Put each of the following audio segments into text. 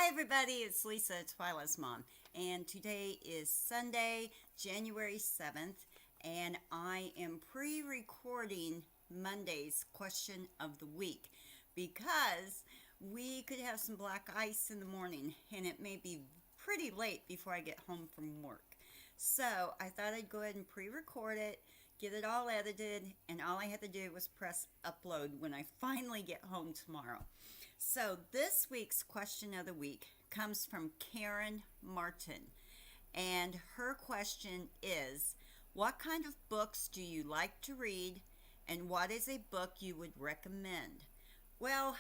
Hi, everybody. It's Lisa, Twyla's mom. And today is Sunday, January 7th, and I am pre recording Monday's question of the week because we could have some black ice in the morning and it may be pretty late before I get home from work. So I thought I'd go ahead and pre record it, get it all edited, and all I had to do was press upload when I finally get home tomorrow. So, this week's question of the week comes from Karen Martin. And her question is, what kind of books do you like to read? And what is a book you would recommend? Well,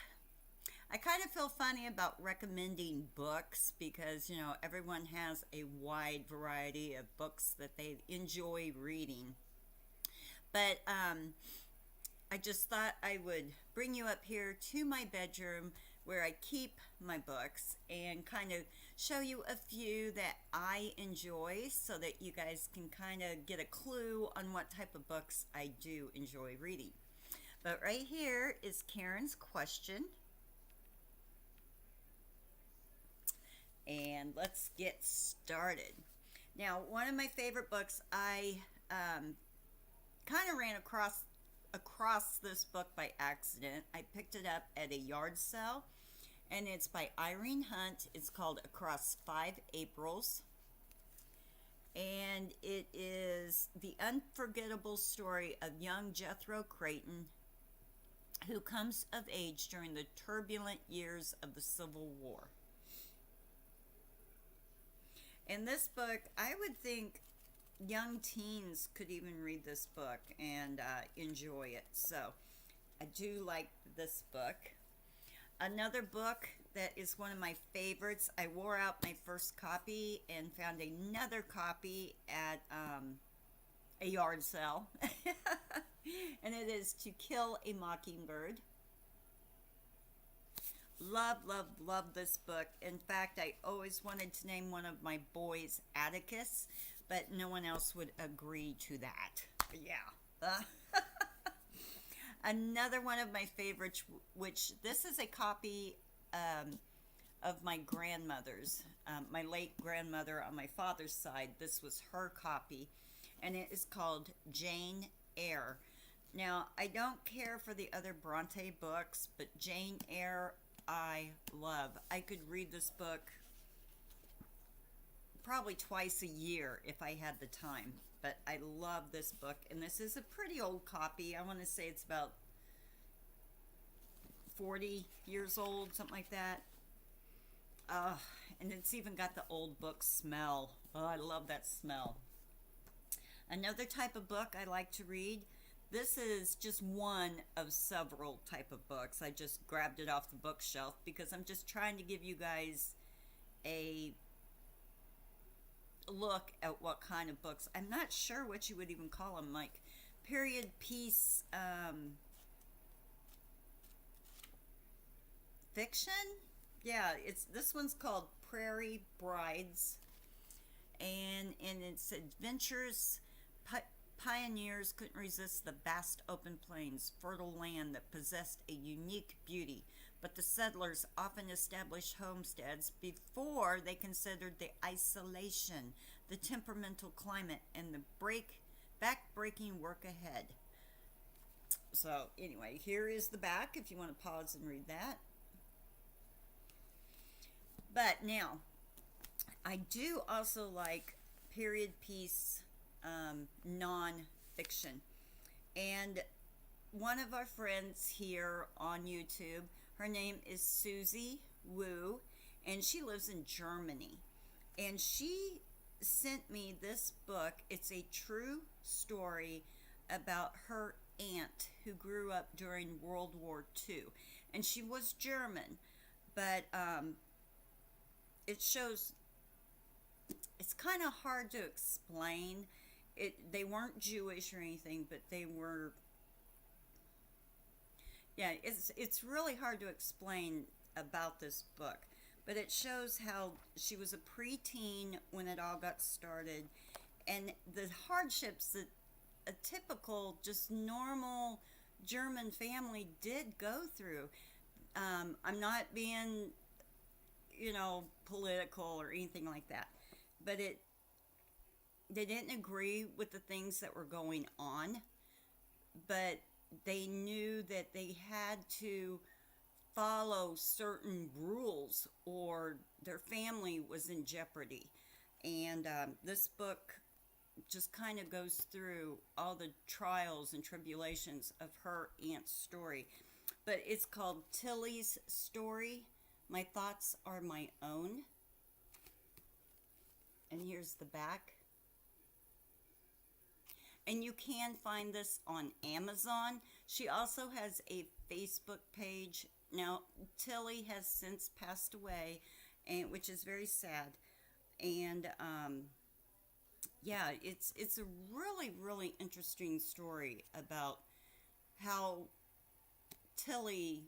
I kind of feel funny about recommending books because, everyone has a wide variety of books that they enjoy reading. But I just thought I would bring you up here to my bedroom where I keep my books and kind of show you a few that I enjoy so that you guys can kind of get a clue on what type of books I do enjoy reading. But right here is Karen's question. And let's get started. Now, one of my favorite books, I kind of ran across this book by accident. I picked it up at a yard sale, and it's by Irene Hunt. It's called Across Five Aprils, and it is the unforgettable story of young Jethro Creighton, who comes of age during the turbulent years of the Civil War. In this book, I would think young teens could even read this book and enjoy it. So I do like this book. Another book that is one of my favorites, I wore out my first copy and found another copy at a yard sale. And it is To Kill a Mockingbird. Love, love, love this book. In fact, I always wanted to name one of my boys Atticus, but no one else would agree to that. Yeah. Another one of my favorites, which this is a copy of my grandmother's, my late grandmother on my father's side. This was her copy, and it is called Jane Eyre. Now, I don't care for the other Bronte books, but Jane Eyre I love. I could read this book probably twice a year if I had the time. But I love this book, and this is a pretty old copy. I want to say it's about 40 years old, something like that. And it's even got the old book smell. Oh, I love that smell. Another type of book I like to read. This is just one of several type of books. I just grabbed it off the bookshelf because I'm just trying to give you guys a look at what kind of books. I'm not sure what you would even call them, like period piece fiction. Yeah, this one's called Prairie Brides, and in its adventures, pioneers couldn't resist the vast open plains, fertile land that possessed a unique beauty. But the settlers often established homesteads before they considered the isolation, the temperamental climate, and the back-breaking work ahead. So, anyway, here is the back if you want to pause and read that. But now, I do also like period piece non-fiction. And one of our friends here on YouTube, her name is Susie Wu, and she lives in Germany. And she sent me this book. It's a true story about her aunt who grew up during World War II. And she was German, but it shows, it's kind of hard to explain. They weren't Jewish or anything, but they were. Yeah, it's really hard to explain about this book, but it shows how she was a preteen when it all got started, and the hardships that a typical, just normal German family did go through. I'm not being political or anything like that. But they didn't agree with the things that were going on, but they knew that they had to follow certain rules or their family was in jeopardy. And this book just kind of goes through all the trials and tribulations of her aunt's story. But it's called Tilly's Story. My Thoughts Are My Own. And here's the back. And you can find this on Amazon. She also has a Facebook page. Now, Tilly has since passed away, and which is very sad. And yeah, it's a really, really interesting story about how Tilly,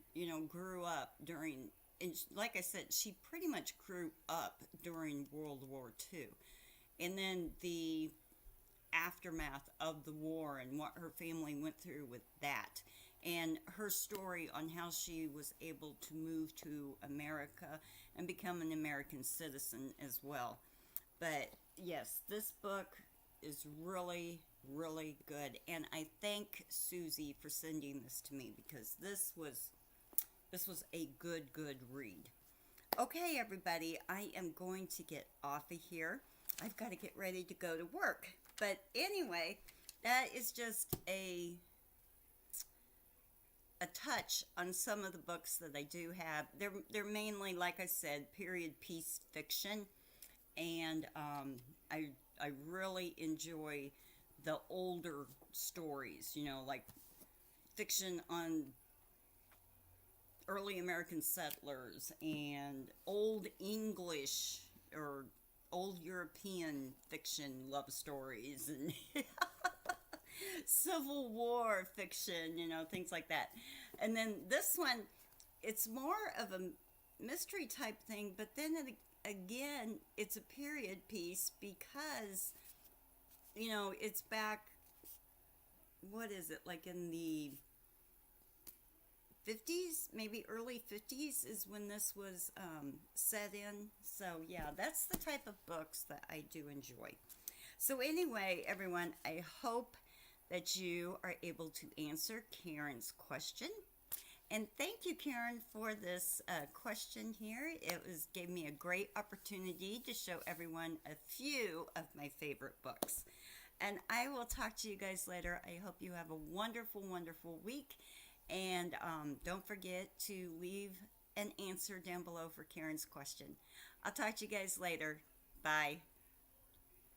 grew up during, and like I said, she pretty much grew up during World War II. And then the aftermath of the war and what her family went through with that. And her story on how she was able to move to America and become an American citizen as well. But yes, this book is really, really good. And I thank Susie for sending this to me because this was a good read. Okay, everybody, I am going to get off of here. I've got to get ready to go to work. But anyway, that is just a touch on some of the books that I do have. They're mainly, like I said, period piece fiction, and I really enjoy the older stories. Like fiction on early American settlers and old English or old European fiction love stories and Civil War fiction, things like that. And then this one, it's more of a mystery type thing, but then again, it's a period piece because, it's back, what is it, like in the 50s, maybe early 50s is when this was set in. So yeah, that's the type of books that I do enjoy. So anyway, everyone, I hope that you are able to answer Karen's question. And thank you, Karen, for this question here. It gave me a great opportunity to show everyone a few of my favorite books. And I will talk to you guys later. I hope you have a wonderful, wonderful week. And don't forget to leave an answer down below for Karen's question. I'll talk to you guys later. Bye.